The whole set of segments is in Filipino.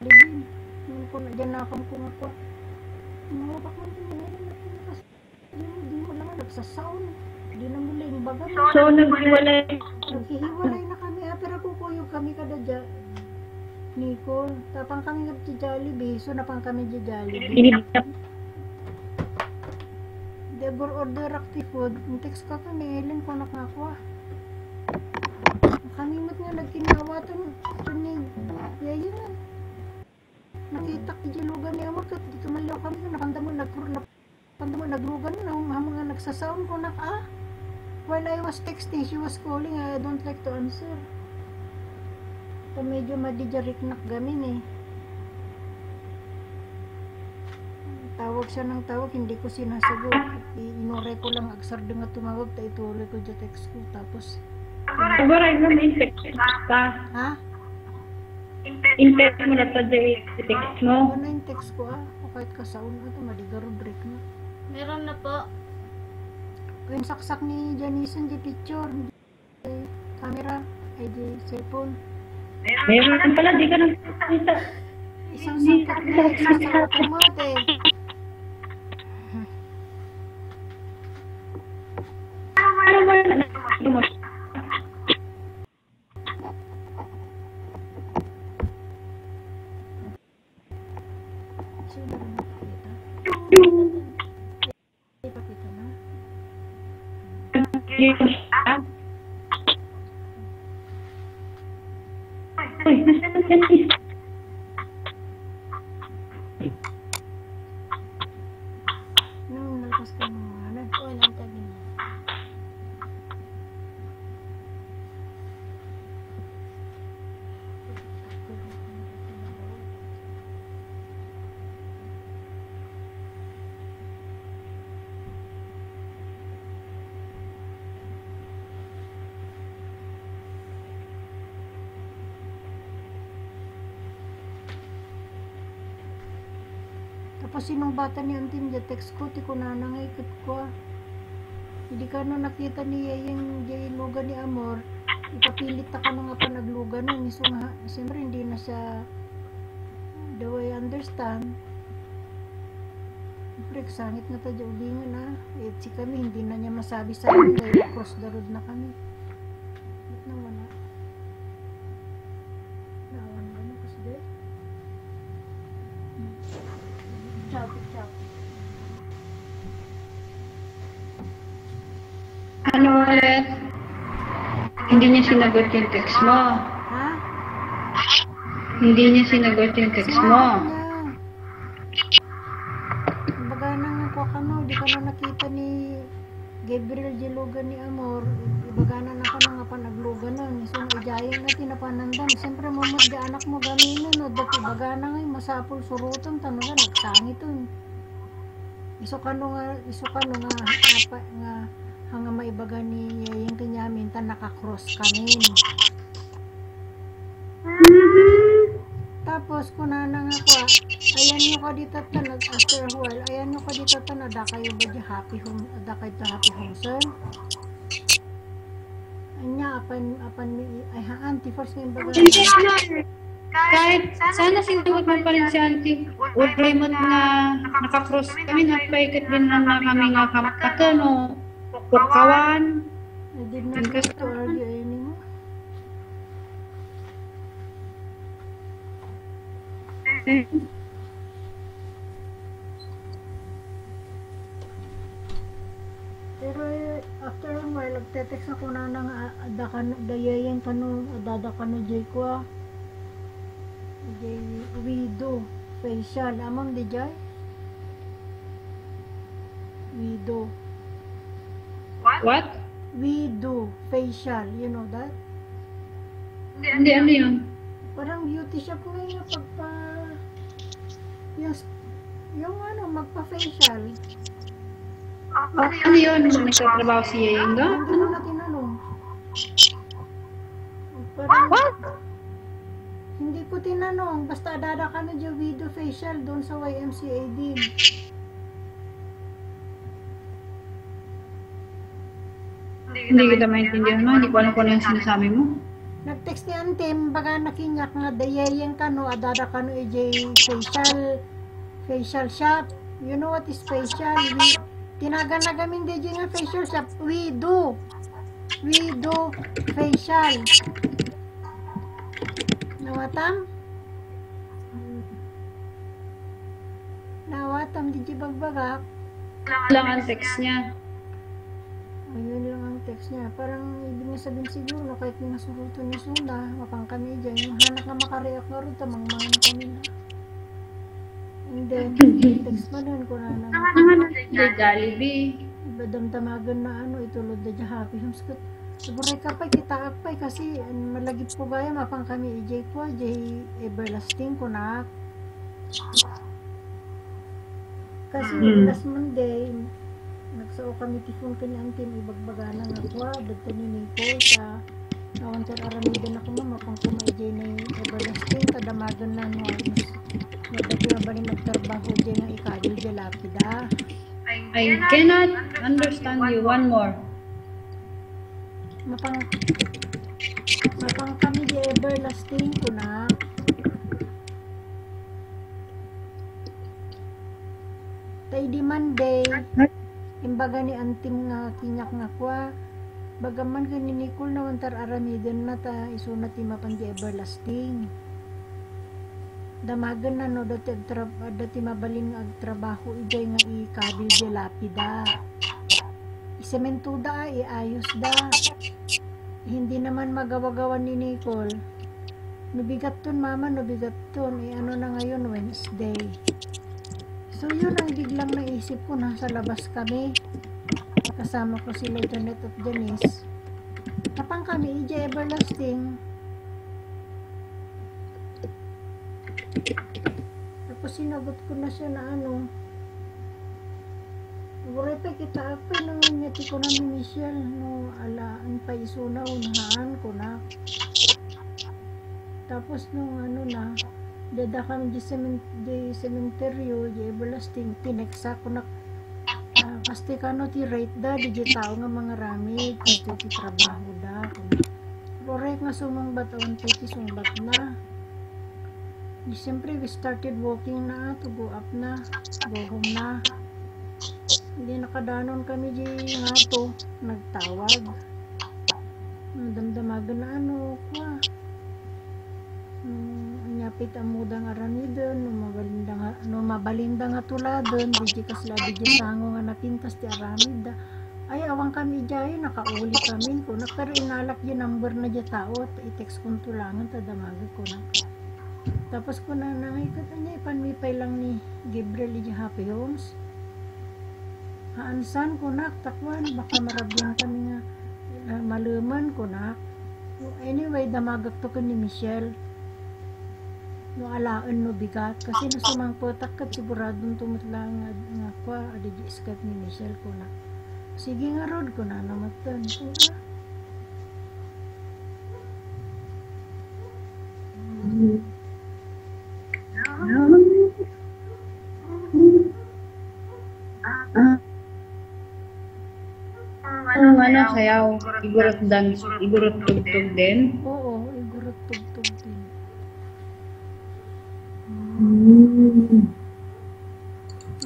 din. Ngayon ko na dyan nakam ko nga po. Mabak man din ngayon. Di mo naman nagsasound. Di na mula yung baga. So, naghiwalay. Naghihiwalay na kami. Pero kukuyog kami kada dyan. Nicole, tapang kami nga Jollibee. So, napang kami Jollibee. Debor order active food. Text ka kami, Ellen, kung nakakwa. Kanimot nga nagkinawa ito ni Yaya na. Nakita ki Jilugan ni Amor. Dito malaw kami. Napanda mo naglugan na. Mga nagsasound ko na while I was texting, she was calling. I don't like to answer. So, medyo madijariknak gamin eh. Tawag siya ng tawag, hindi ko sinasagot. Inore ko lang, agsar nga tumawag, ituloy ko dyan text ko. Tapos, Baray na may text ka. ha? In-text mo na ito dyan text mo. Ano yung text ko o kahit kasaon ito, madigaro break na. Meron na po. Yung saksak ni Janice, di picture, di camera, ay di cellphone. Meron pala, di ka nakita. Isang saksak na, isang saksak mo, ate. Ano mo na? Sino rin nakakita? Ipakita na. Uy, nasaan ka na? Nung nalpas ka ng mga Walang tabi na. Tapos sinong bata ni Antin dyan, text ko, ti ko nanangay ikot ko. Hindi ka no nakita niya yung lugan ni Amor, ipapilit na ka nga pa naglugan nun. So nga, siyempre hindi na siya the way I understand. Siyempre, sangit na tayo ulingan na. Eh, si kami, hindi na niya masabi sa akin dahil across the road na kami. Ba't nawala? Nawan ba na kasi dahil? Ciao, ciao. Ano ulit? Hindi niya sinagot yung text mo. Ha? Hindi niya sinagot yung text mo. Kumbaga nang ko kano, di ka na nakita ni Gabriel Jilugan ni Amor. Ibaga na ka na nga pa naglugan nun. So, ijayan na tinapanandam. Siyempre, mamad di anak mo gaminan. No? Dati ibaga na nga, masapol surutan. Tanong nga, nagsangit nun. Iso kano nga, apa, nga, hanga maibaga ni yung kanyamin, ta nakakross kanin. Tapos, kunana nga ko, ayan nyo ka dito ta, after a while, ayan nyo ka dito ta, nada kayo ba di happy home, ada kayo ta happy home, sir? Anya, apan, ay ha, auntie, first name baga na. Kahit sana sinagot mo pa rin si auntie. Would remote na nakakross kami, napaikot din na kami nga kamata, no? Pukawan. I did not want to argue anymore. Pero after a while, nagte-text ako na nang dayayan ka no, adada ka no, jay ko jay widow facial, amang di jay? Widow. What? Widow facial, you know that? Hindi, ano yun? Parang beauty shop ngayon pagpa yung ano, magpa-facial. Ano yun? Nagtatrabaho si Yenga? Hindi mo na tinanong. Parang, What? hindi ko tinanong. Basta adada ka na dyan video facial doon sa YMCA din. Hindi kita maintindihan mo. Hindi ko alam kung ano yung sinasabi mo. Nag-text ni Antim, baga nakinyak nga dayayang ka no, adada ka no facial shop. You know what is facial? Tinagan na gamin DJ nga facial shop. We do facial. Nawatam DJ bagbagak. Lang ang text niya. Ayun lang ang text niya. Parang ibig niya sabihin siguro kahit nga suruto ni Sunda, mapang kami dyan. Yung hanak na makareact na rin, tamang-mangan kami na. And then, text mo nun ko na Jollibee. Badam-damagan na itulod na dyan happy homes ko. Saburay ka pa, kita pa kasi malagip po gaya, mapang kami ijay ko, jay everlasting ko na. Kasi last Monday, nagsao kami tifon ka ni Antin, ibagbagana nga ko, dagta ni Nicole sa nawantar aramidan ako mapang kumaijay na everlasting, kadamagan na no, nadati na ba rin nagtrabaho dyan nga ikadil dyan lapida. I cannot understand you. One more. Mapang kami di everlasting ko na. Tay di Monday, imbaga ni Antim nga kinyak nga kwa, bagaman ka ni Nicole na wantar aramidan na ta isunat ti mapan di everlasting. Damagan na no dati mabalin nga agtrabaho ijay nga ikabil di lapida. Isementuda iayos da. Hindi naman magawa-gawa ni Nicole. Nubigat ton mama, nubigat ton. Ano na ngayon, Wednesday. So yun ang biglang naisip ko, nasa labas kami. Kasama ko sila Janet at Janice. Kapang kami, ija everlasting. Tapos sinagot ko na siya na Buray pa kita apa naman niya ko na ni Michelle no alaan pa isunaw nahaan ko na. Tapos nung na dada kami di cementerio di everlasting tineksa ko na pasti kano ti rate da di tao nga mga rami ti trabaho da. Buray nga sumangbat awan pa ti sumbat na. Di siyempre we started walking na to go up na go home na. Hindi nakadanon kami di nga to, nagtawag. Damdamagan na kwa. Nyapit ang mudang aranidon, no mabalinda nga tuladon, di kasla di sango nga napintas di aramida. Ay awang kami jay, nakauli kami ko. Pero inalak di number na di tao, i-text kong tulangan, tadamaga ko na. Tapos ko na nangikat niya, ipanwipay lang ni Gabriel di Happy Homes. Haansan ko na, takwan, baka marabyan kami nga maluman ko na. Anyway, damagak to ka ni Michelle. No alaan no bigat. Kasi nasumangpotak ka, siguradong tumutlang nga kwa, adigi iskat ni Michelle ko na. Sige nga rod ko na, namatan ko na. Sayaw, igurot dance, igurot tugtog din. Oo, igurot tugtog din.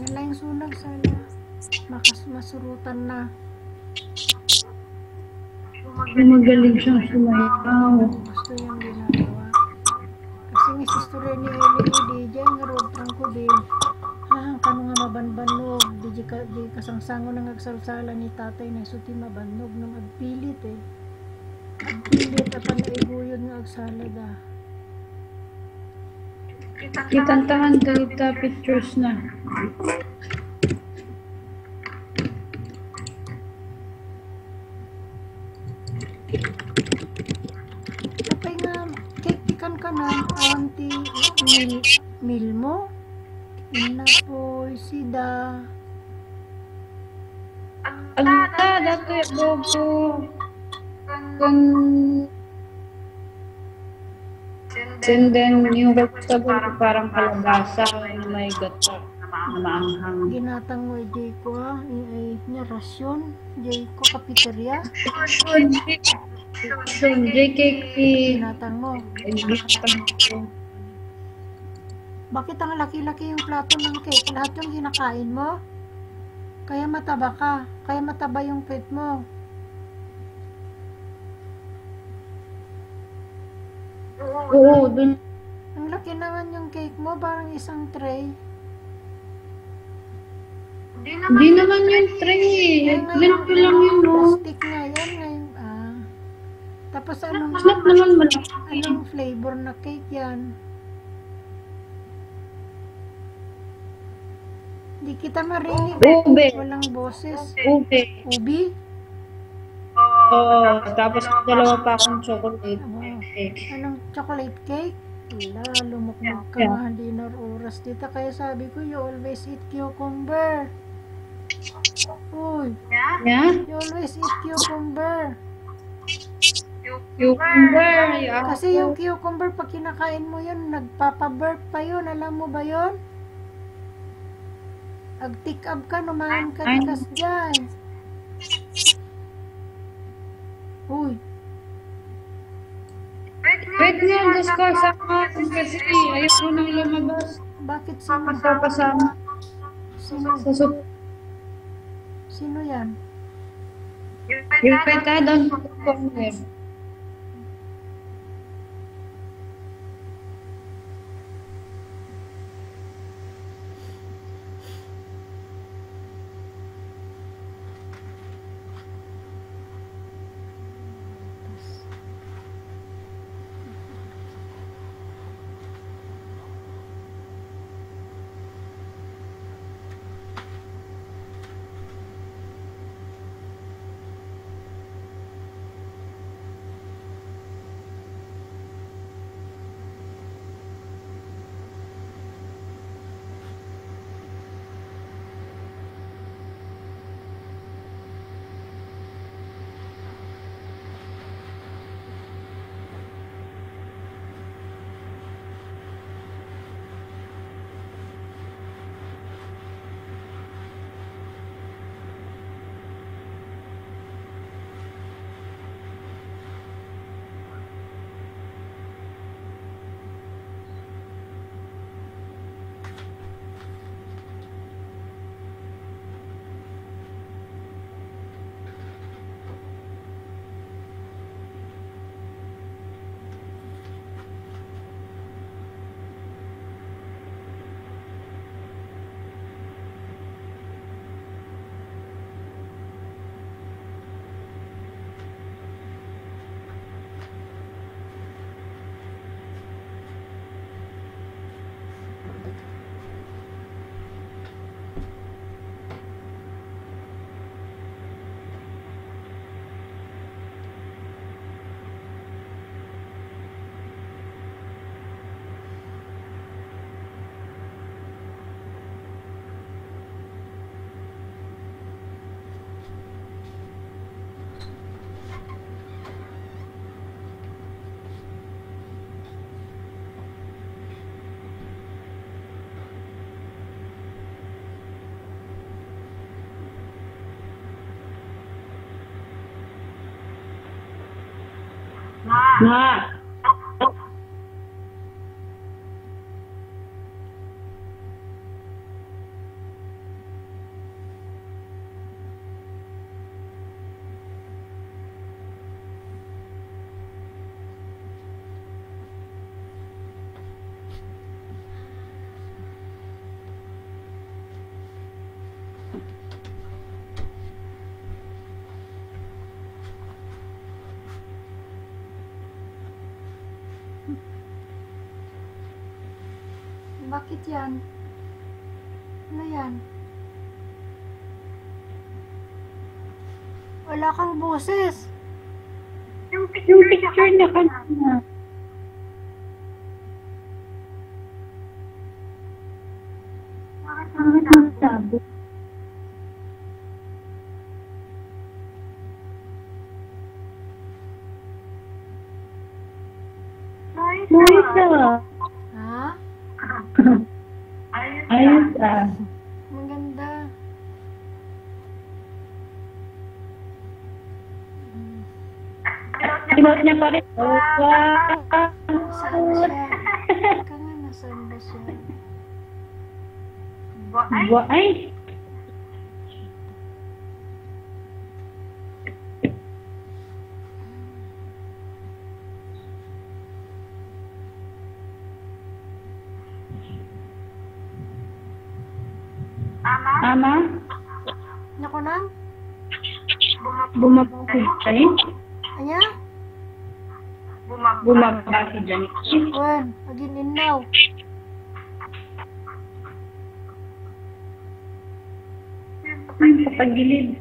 Yan lang yung sunag sana. Masurutan na. Magaling siyang sumayaw. Gusto yung ginagawa. Kasi nga sister ni Eli, DJ nga road trunk ko din. Kano nga mabanbanog, di kasangsango nang agsalsala ni tatay na suti mabanog nang agpilit Agpilit apan na iguyod nga agsalada. Kitantahan dito pictures na. Kapay nga, kikikan ka na, awanti mil mo. Ina po, sida. Anta, dati bobo. Kung sinden yung vegetable ko parang kalabasa na may gato na maanghang. Ginatang mo, jay ko ay niya rasyon. Jay ko kapiterya. JKK. Binatang mo. Bakit ang laki-laki yung plato ng cake? Lahat yung kinakain mo? Kaya mataba ka. Kaya mataba yung pet mo. Oo, dun. Ang laki naman yung cake mo. Parang isang tray. Di naman yung tray. Ganito lang yun, no? Plastic nga yan. Ngayon, Tapos anong Snap naman malaki. flavor na cake yan? Di kita marinig. Ube. Walang boses. Ube. Ubi? Oo, tapos dalawa pa akong chocolate cake. Anong chocolate cake? Wala, lumukmok ka nga, hindi na oras dito. Kaya sabi ko, you always eat cucumber. Uy, Yeah? you always eat cucumber. Cucumber. Yeah. Kasi yung cucumber, pag kinakain mo yun, nagpapaburp pa yun. Alam mo ba yun? Ag-tick-up ka, numahan ka tikas dyan. Uy, Wait nga, discuss ako kasi ayoko nang lumabas. bakit sino? Papasama Sino? sa soup. Sino yan? Yung peta doon sa corner. Ma. Bakit yan? Ano yan? Wala kang boses. Yung picture niya kanina. Bakit nasabi? Nice. Ha? Ayos ah. Maganda. Sinuot niya pa rin. Oh, Saan wow. siya? Teka nga, nasaan ba siya? Ay. Ama, Nako na? bumaba si Janice. Anya? Bumaba si Janice. Wen, agin inaw. Kapagilid.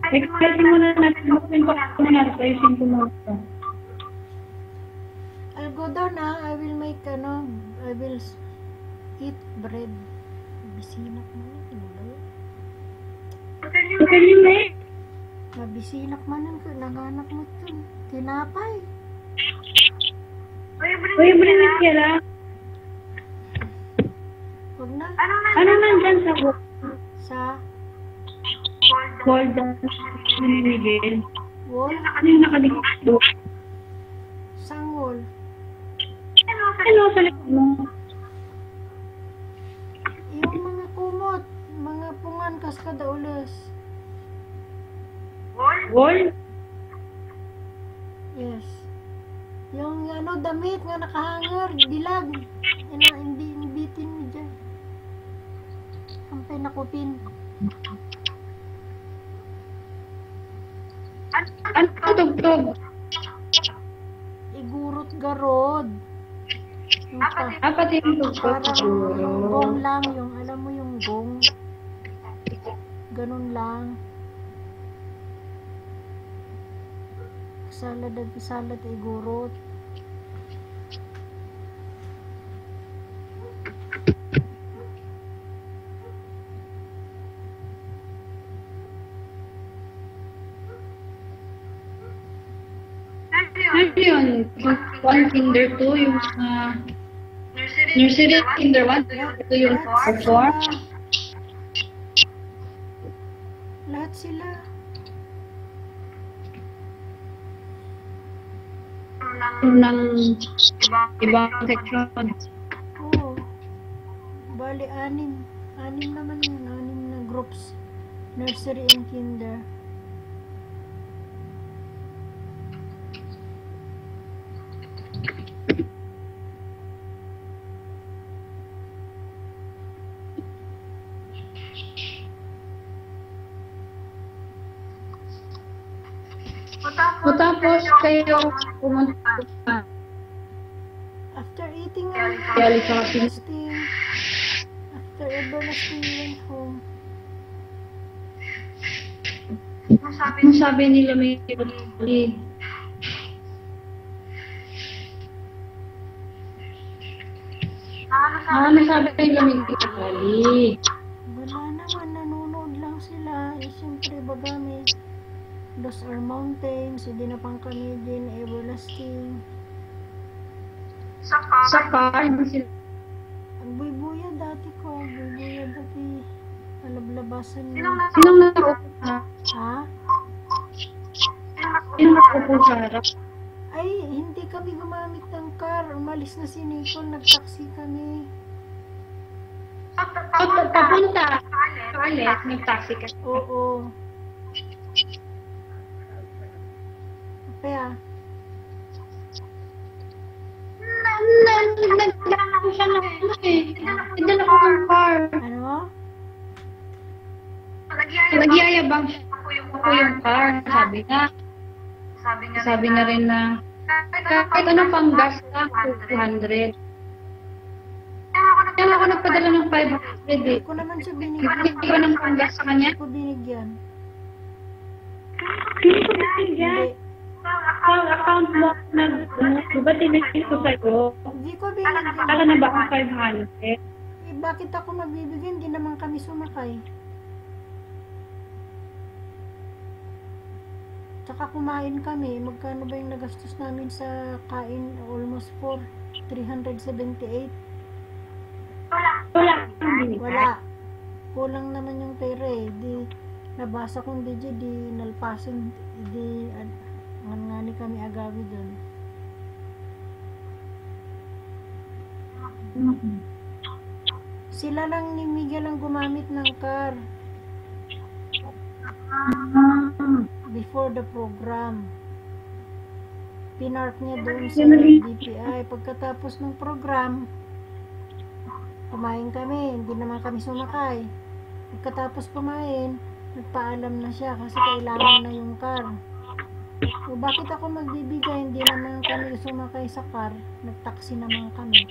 Exciting mo na natin. Makunin ko muna. Exciting ko muna. I'll go down I will make I will eat bread. Bisinak man yun, kinulay. Okay, yun eh. Mabisinak man yun, nanganak mo ito. Tinapay. Uy, Brinis ka lang. Huwag na. Ano nandyan sa Sa Golden Miguel? wall? Ano yung nakadikito? Sang wall? Ano sa likod mo? Yung mga kumot, mga pungan kas kada ulas. Wall? Yes. Yung damit nga nakahanger, dilag. Hindi bitin mo dyan. Sampay nakupin. Ano tugtog? Igurot garod. Yung Apat yung tugtog. parang gong lang, yung alam mo yung gong. Ganun lang. Salad igurot. Ano yun? One Kinder 2, yung nursery Kinder 1, ito yung Lahat 4. sila. Lahat sila. Ng ibang section. Oo. Bali, 6. 6 naman yun. 6 na groups. Nursery and kinder. O tapos kayo pumunta After eating Yali sa kasi everlasting, after everlasting went home. Ang sabi nila may ulit. Ano sabi nila may ulit? Wala naman, nanonood lang sila. Siyempre, bagami. Those are mountains, hindi na pang Canadian, everlasting. Sa car, hindi sila. Ang buy-buya dati ko, buy-buya dati. Alablabasan mo. Sinong nakaupo sa Ha? Sinong nakaupo sa harap? Ay, hindi kami gumamit ng car. Umalis na si Nicole, nag-taxi kami. Papunta. Alis, nag-taxi ka. Oo. Kaya, Nagdala ko siya ng ano eh. Nagdala ko ng car. ano? Nagyayabang siya ako yung car. Sabi na rin na kahit ano pang gas lang, 200. Kaya ako nagpadala ng 500 eh. Hindi ko naman siya binigyan. Hindi ba ng pang gas sa kanya? Hindi ko binigyan. Hindi ko binigyan. Hindi. Sa account mo, diba tinigil ko sa'yo? Hindi ko binigyan. Kala na ba akong 500? Eh, bakit ako magbibigyan? Hindi naman kami sumakay. Tsaka kumain kami. Magkano ba yung nagastos namin sa kain? Almost 378. Wala akong binigay. Wala. Kulang naman yung pera eh. Di, nabasa kong di nalpasan. Di, Ang nga ni kami agawi doon. Sila lang ni Miguel ang gumamit ng car before the program. Pinark niya doon sa DPI. Pagkatapos ng program, kumain kami. Hindi naman kami sumakay. Pagkatapos kumain, nagpaalam na siya kasi kailangan na yung car. So, bakit ako magbibigay? Hindi naman kami sumakay sa car. Nagtaksi naman kami.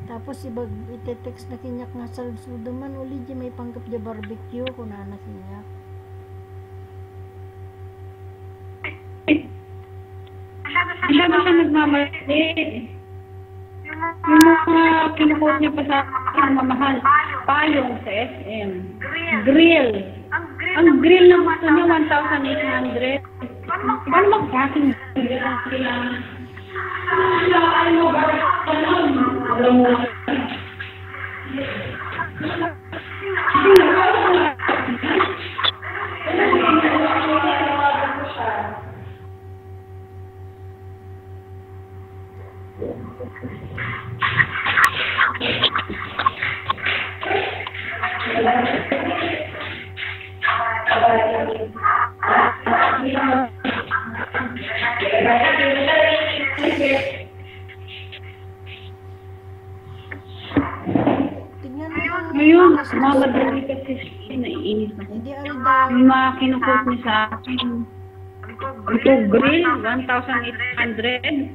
Tapos ite-text na kinyak nga sa sudaman uli di may panggap di barbecue kung na kinyak. Masyado siya nagmamalaki. Yung mga kinukot niya pa sa akin na mamahal. Payong sa SM. Grill. Ang grill na gusto niya 1,800. Paano magkasing grill ang kailangan? Tignan mo yung Ngayon, mamadali kasi siya, naiinis ako. hindi alda. Yung mga kinukot niya sa akin. Ito, grill, 1,800.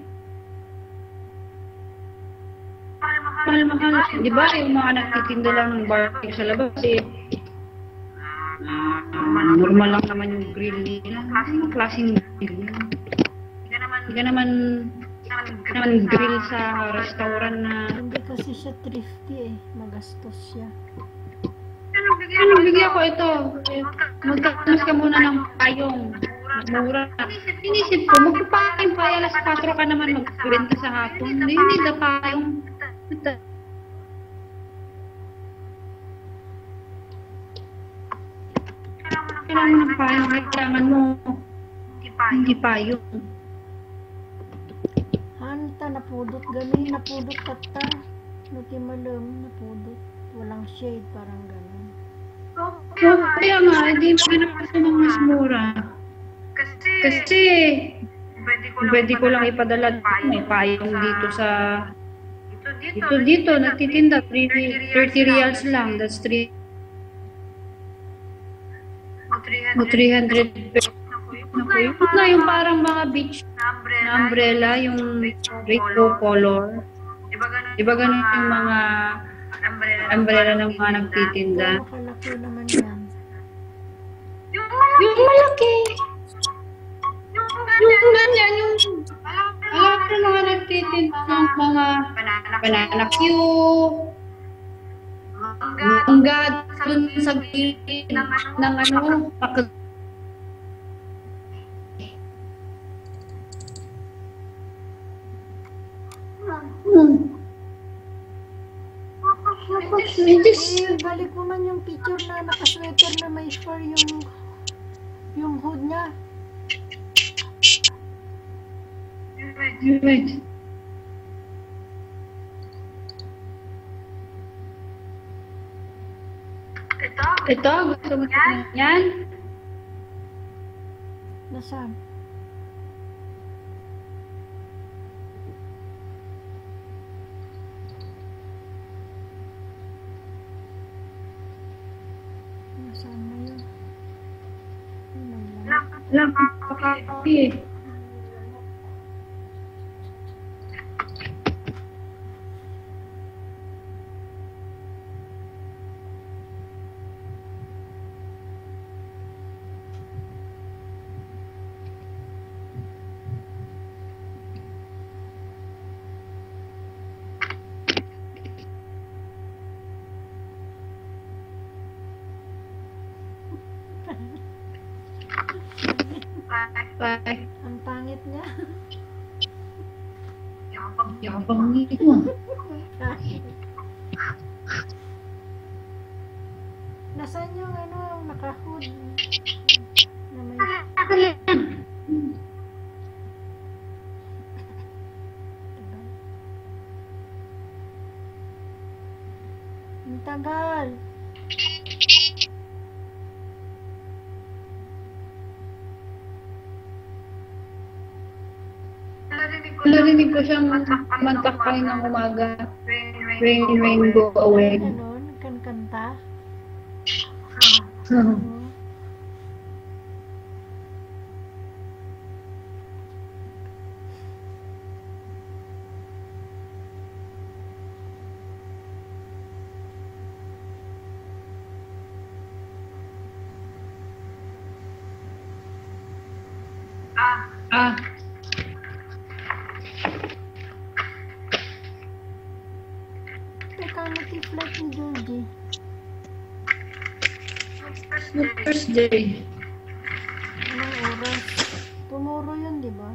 Mahal-mahal. Di ba yung mga nagtitinda lang ng barbecue sa labas normal lang naman yung grill nila. Anong klaseng grill nila? Hindi ka naman grill sa restaurant na Hindi kasi siya thrifty magastos siya. bigyan ko ito. Magkakas ka muna ng payong. Mura. Inisip ko, magpapayong pa. Alas 4 ka naman magbenta sa hapon. Hindi na payong. Kailangan mo ng payong. Kailangan mo. Hindi payong. Hanta, napudot gani, napudot kata. Nutimalam, napudot. Walang shade, parang ganun. Kaya nga, hindi mo ganap ng mas mura. Kasi, pwede ko lang ipadala. May payong dito sa... Dito, nagtitinda. 30 reals lang. That's 300 pesos. Naku, na yung parang mga beach na umbrella, yung rainbow color. Diba ganun yung mga umbrella ng mga nagtitinda? Makalaki naman yan. Yung malaki. Yung ganyan, yung alam ko mga nagtitinda ng mga banana cue, mangga dun sa gilid ng ano, Balik mo man yung picture na nakasweater na may fur yung hood niya. Right. Ito, gusto mo yan? Nasaan? Nasaan na yun? Lang, pakakapi. Bye. Ang pangit niya. Yabang nito. Nasaan yung ano, naka-hood na may ang tagal. Narinig ko siyang mantakay ng umaga. Rain, rain, go away. Ano, nagkankanta. Ah, Teka, nati-flight ni Georgie. Thursday. Anong oras? Tomorrow yun, di ba?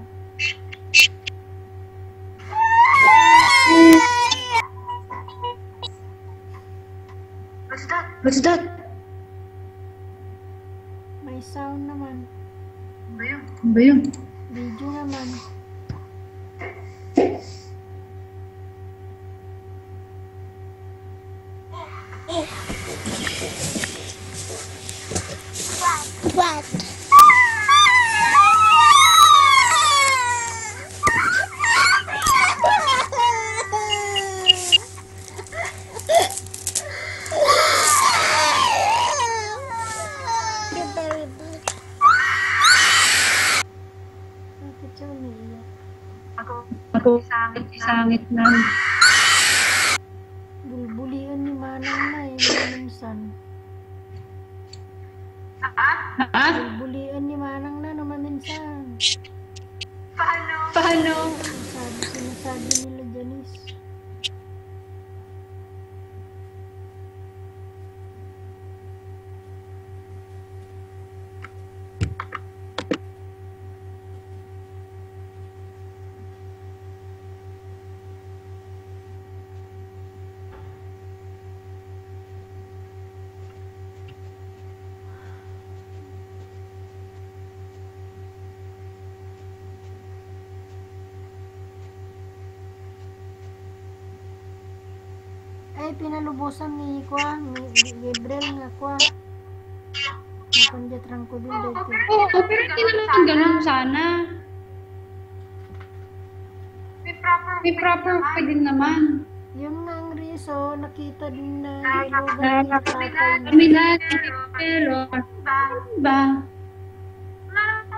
What's that? May sound naman. Ano ba yun? Video naman. What? Bakit siya umiiyak? Ako, isangit na. Bulbulian ni Manang na eh, minsan. Ha? Bulbulian ni Manang na naman minsan. Paano? Sinasabi nila Janice. Ay, pinalubusan ni Gabriel nga kwa. Napandiatrang ko din dito. Oo, pero hindi naman ganun sana. May proper way din naman. Yung nga ang reason, nakita din na nilugan ni tatay niya. Kami na, pero, ba?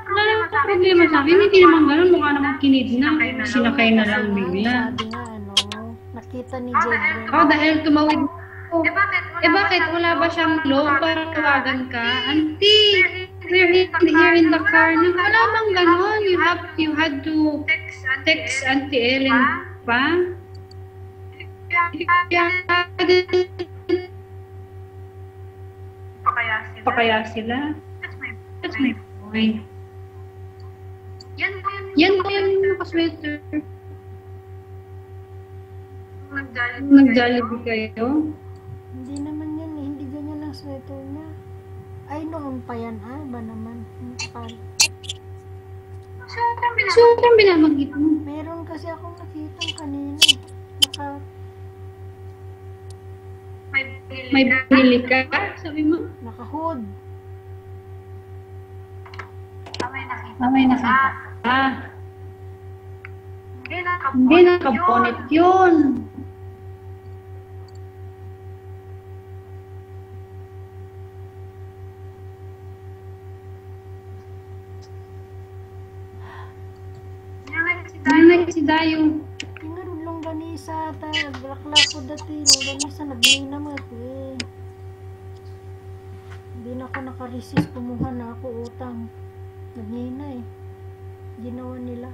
Wala naman problema sa akin. Hindi naman ganun. Mukha naman kinidnap. Sinakay na lang bigla. Sabi nga, ano, nakita ni Gabriel. Oh, dahil tumawid ako. Bakit? Wala ba siyang low para tawagan ka? Auntie, we're here in the car. Nang wala bang ganon? You had to text Auntie Ellen pa? Pakaya sila? That's my point. Yan po yung nakasweater. Nag-Jollibee kayo? Hindi naman yan eh, hindi ganyan ang sweater niya. Ay, noon pa yan, ba naman? So, ang binamagit mo? Meron kasi akong nakita kanina. May binili ka? Sabi mo? Naka-hood. May nakita. Hindi naka-bonnet yun. Nanay si Dayo. Tingarod lang ganisa, naglakla ko dati, nung ganisa, nagninamat eh. Hindi na ako nakaresist, kumuha na ako utang. Nagnina eh. Ginawa nila.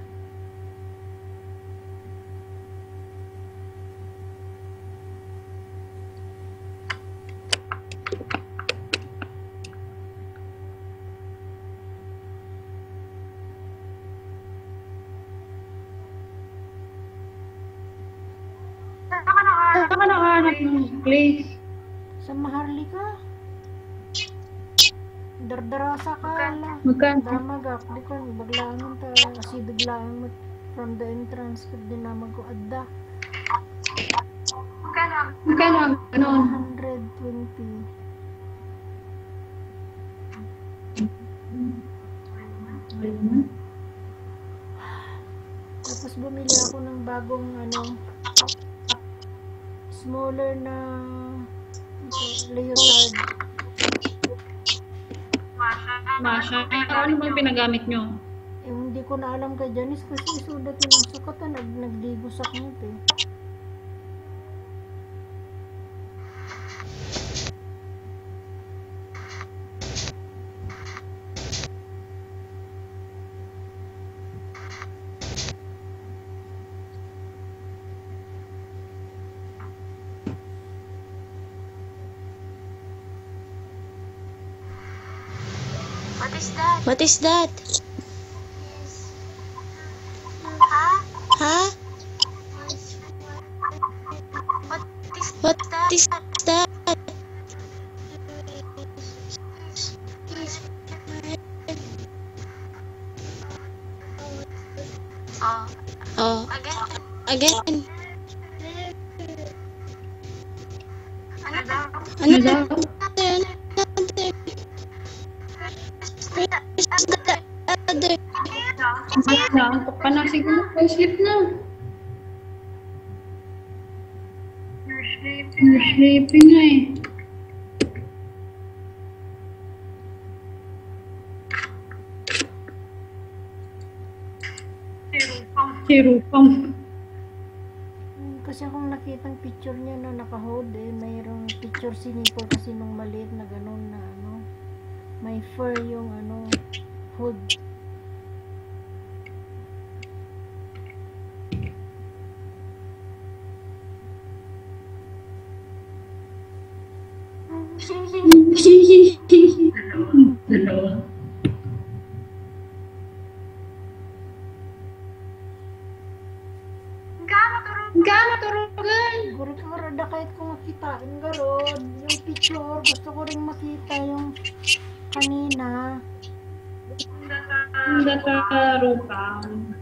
Saan ka nakahanap ng place? Sa Maharlika? Dardarasa ka la. Magkano? Damagak. Di ko, baglaan ta. Kasi biglaan mo from the entrance. Di na mag-adda. Magkano ang ganon? 120. Tapos bumili ako ng bagong smaller na leotard. Masha, ano bang pinagamit nyo? Hindi ko na alam kay Janice kasi isudat yun ang sukatan. Nagdigos ako nito eh. What is that? Huh? What is that? Oh. Again. Ano daw? Naantok ka na siguro. Sleep na. You're sleeping na eh. Sirupang. Kasi akong nakitang picture niya na naka-hold eh. Mayroong picture si Nicole kasi nung maliit na ganun na may fur yung hood. Dalawa. Gana turugan. Siguro da kahit ko makitain garod. Yung picture, gusto ko rin makita yung kanina. Hindi ka rupang.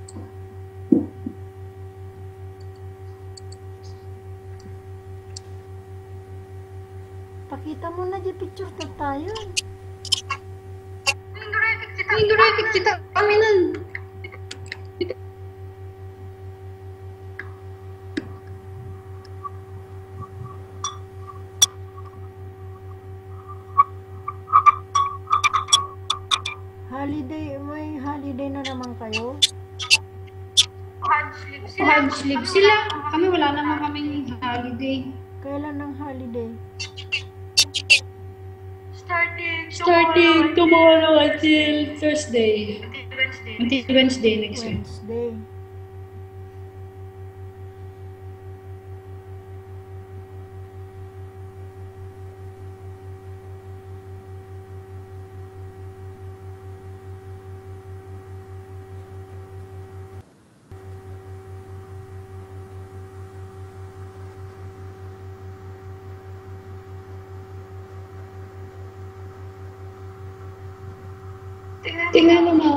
Pakita mo na di picture na tayo. Hindi kita kami nun. May holiday na naman kayo? Hard sleep sila. Kami wala naman kaming holiday. Kailan ang holiday? Starting tomorrow until Thursday. Until Wednesday next week. Wednesday. Tingnan mo na.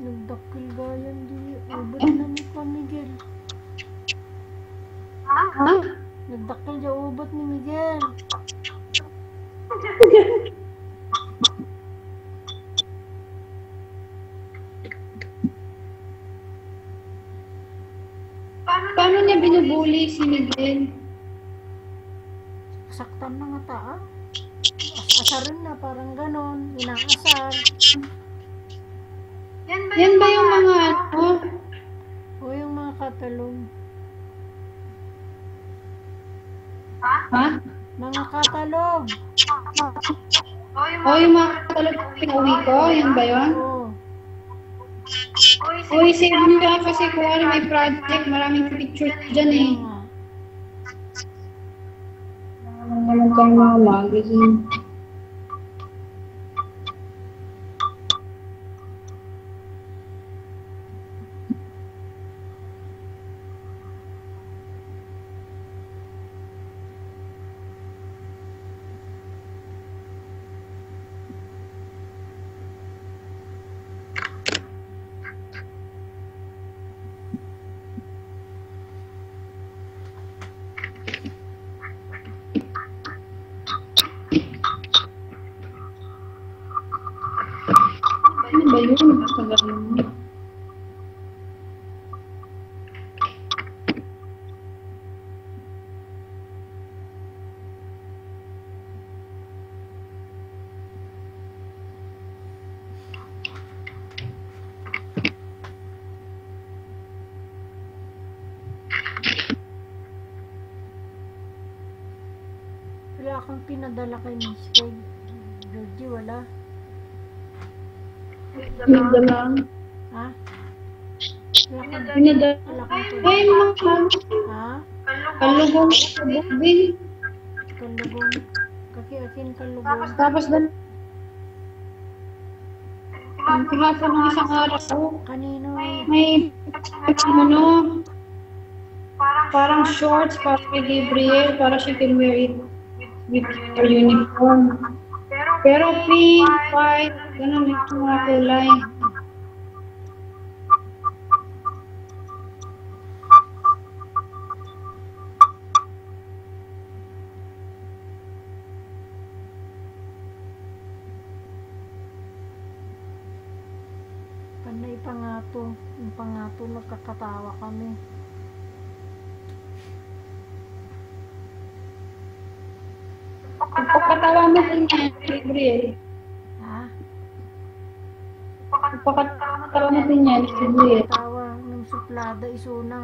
Nagdakil gayan di. Ubot na ni pa Miguel. Ha? Nagdakil di ubot ni Miguel. Paano niya binubuli si Miguel? Saktan na nga taa. Asarin na parang ganon. Inaasar. Yan ba yung mga O yung mga katalog. Ha? Mga katalog. O yung mga katulad pinauwi ko? Yan ba yun? Oo. Uy, save nyo lang kasi kung ano may project, maraming picture dyan eh. Naman kang mga magazine. yun. Basta ganun. Wala akong pinadala kay Miss kay Georgie, wala. Pinadala lang. Ha? Wala kang Pinadala. wala kang Ay, mahal. ha? Kalugong din. Kalugong. Kaki-akin kalugong. Tapos doon. Ang kahapon ng isang araw. Kanino? May ano, parang shorts para kay Gabriel, para she can wear it with her uniform. Pero pink, white, ganun ito mga kulay. Panay pa nga to. Yung pa nga to, nagkakatawa kami. Pagkatawa mo din yan, Gabriel. Ha? Pagkatawa mo din yan, Gabriel. Tawa ng suplada, isuna.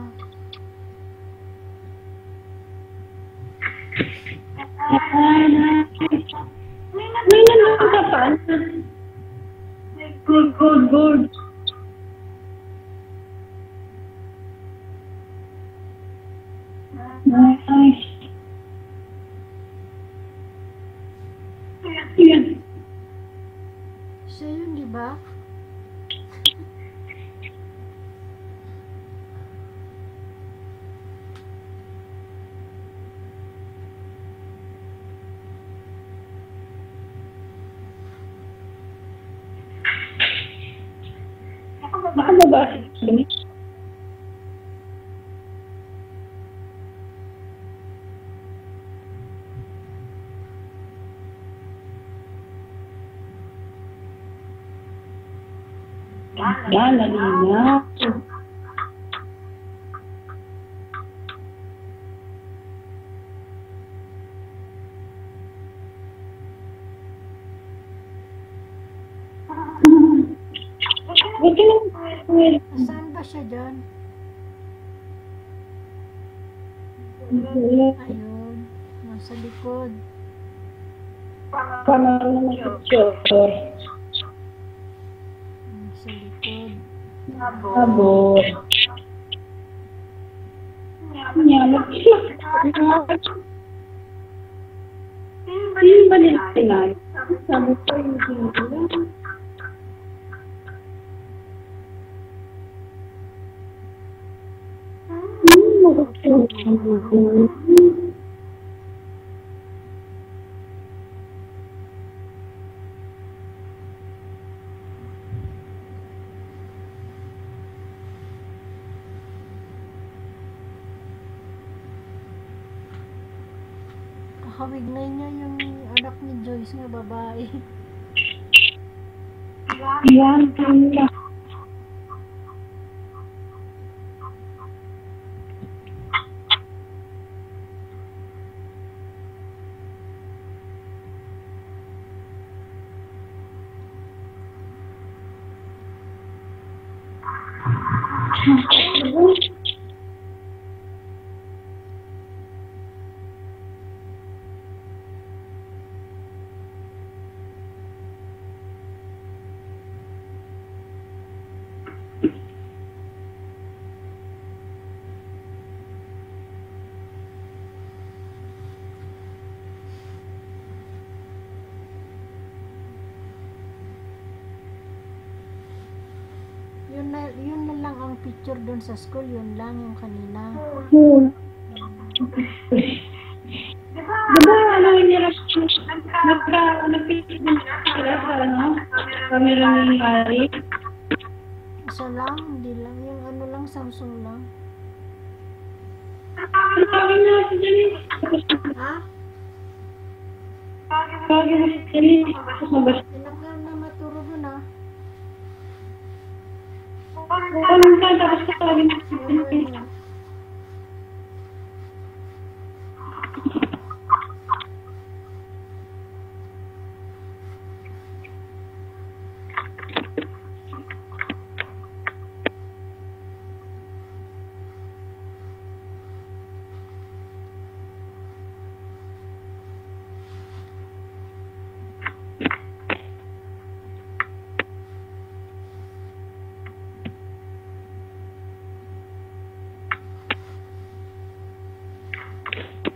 May nanonood ka pa? Good. Nice. Yan. Siya yun, di ba? Nakababa siya. Lina. Huwag ka lang. Saan ba siya dyan? Ayun. Nasa likod. Paano naman picture? Nasa likod. Abot. Nyamag siya. Sino ba nila tinay? Sabi ko yung sila. Kakawig na niya yung anak ni Joyce nga babae. Yan, kanila. Yun na lang ang picture doon sa school, yun lang yung kanina. Diba, ano, hinirap nagpicture din sila sa, ano, camera ni Mari. Isa lang, hindi lang. Yung ano lang, Samsung lang. Ang tawag na si Janine. Ha? Tawag na si Janine. Tapos mabas. Ilang na maturo doon ah. minsan tapos tawagin.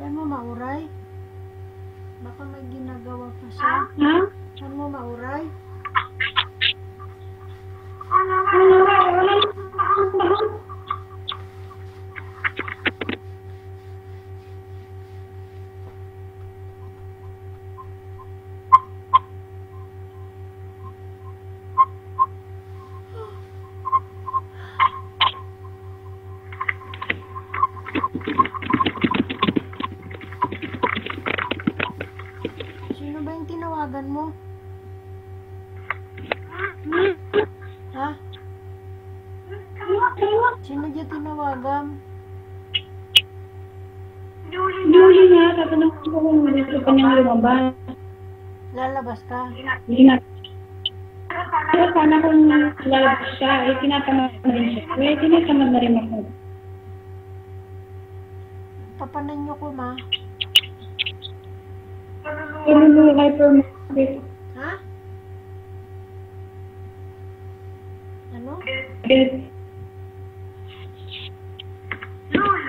Saan mo mauray? Baka may ginagawa pa siya. Ha? Saan mo mauray? Sino ba yung tinawagan mo? Ha? Sino dyan tinawagan? Julie nga, tatanong ko kung gusto pa niyang lumabas. Lalabas ka? Hindi na. Pero sana kung lalabas siya, tinatamad na rin siya. Kaya tinatamad na rin ako. Papanan nyo ko, ma. Lulu, hypermarket. Ha? Ano?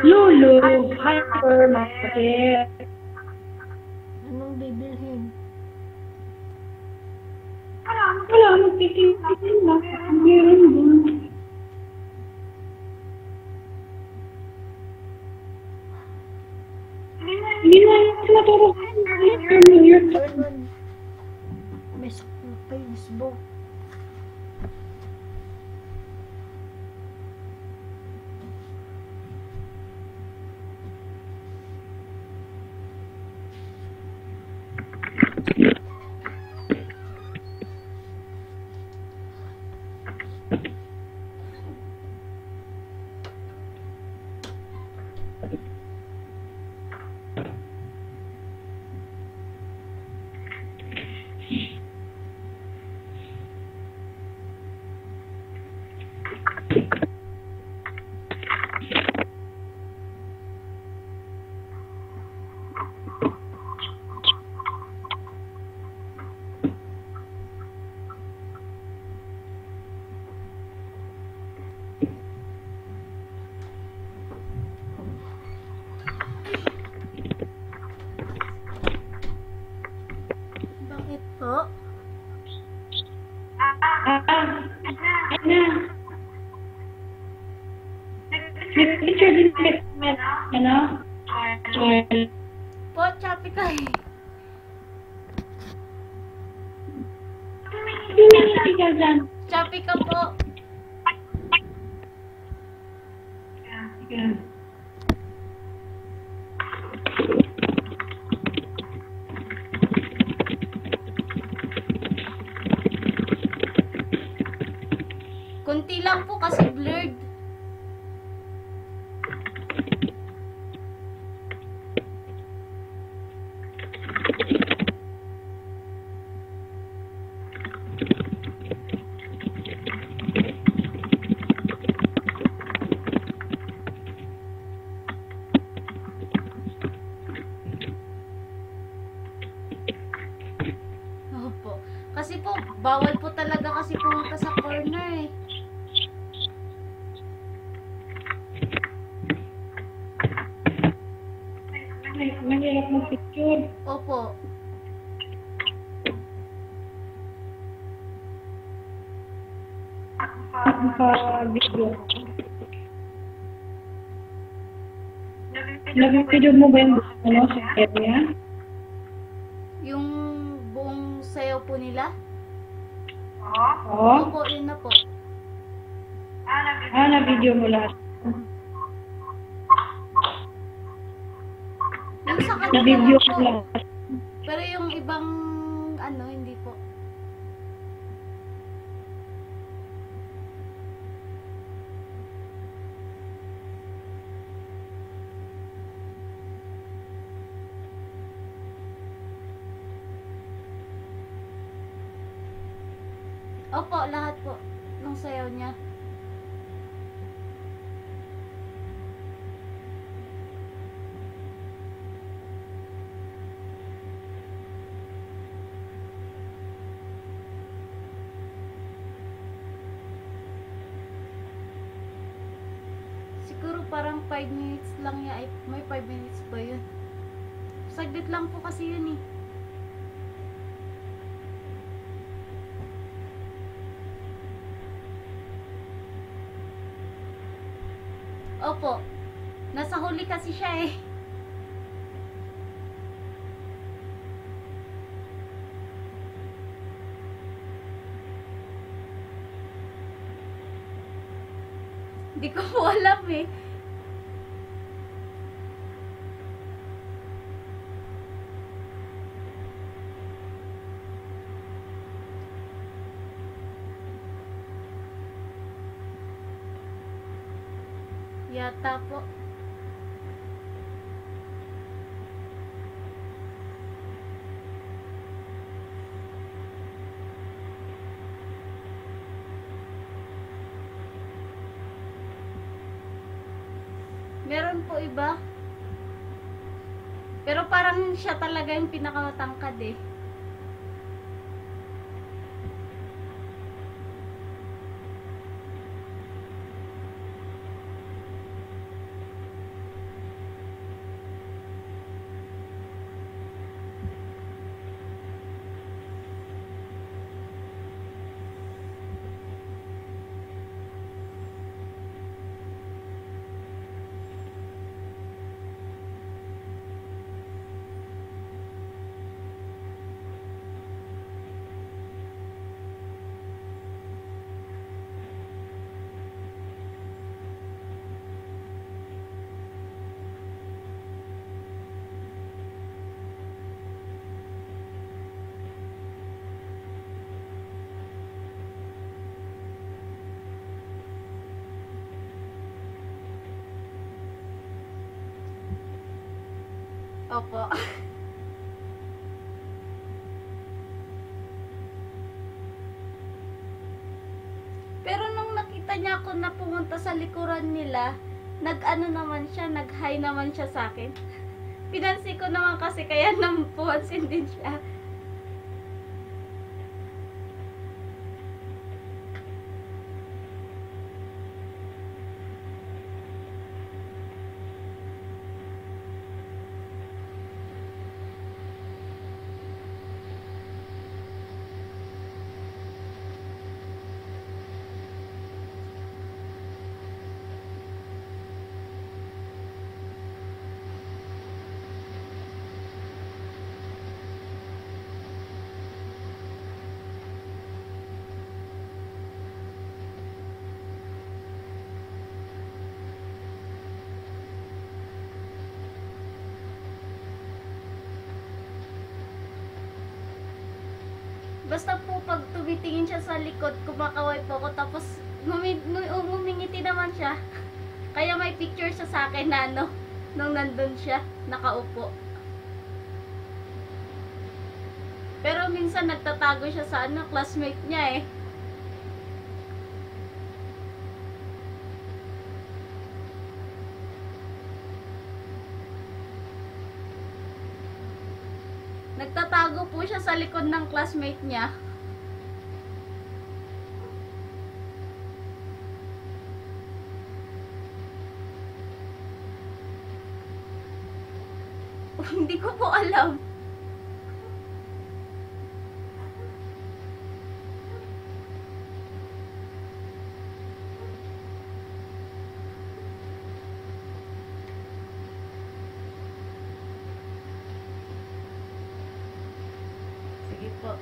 Lulu, hypermarket. Anong bibilhin? Wala, magtitingin lang. Meron din. Hindi na yung naturo. May Facebook. Bakit po? Nag-picture din ano? Po, choppy ka eh. Hindi na ikaw dyan. Choppy ka po. Yeah. Kunti lang po kasi blurred. Opo. Kasi po, bawal po talaga kasi pumunta sa corner eh. Mahirap mag-picture. Opo. Naka-video. Nag-video mo ba yung ano, sa area? Yung buong sayaw po nila? Oo. Opo, yun na po. Na-video mo lahat. Yung sa kanila Na-video lang mo po. lahat. Pero yung ibang ano, hindi po. Opo, lahat po ng sayaw niya. Siguro parang 5 minutes lang ya. Ay, may 5 minutes ba yun? Saglit lang po kasi yun eh. Opo. Nasa huli kasi siya eh. Hindi ko po alam eh. Yata po. Meron po iba. Pero parang siya talaga yung pinakamatangkad eh. Opo. Pero nung nakita niya ako na pumunta sa likuran nila, nag-ano naman siya, nag-hi naman siya sa akin. Pinansin ko naman kasi kaya napupansin din siya. Basta po pag tumitingin siya sa likod, kumakaway po ako, tapos ngumingiti naman siya. Kaya may picture siya sa akin na ano, nung nandun siya, nakaupo. Pero minsan nagtatago siya sa ano, classmate niya eh. Nagtatago po siya sa likod ng classmate niya. Hindi ko po alam. Sige po.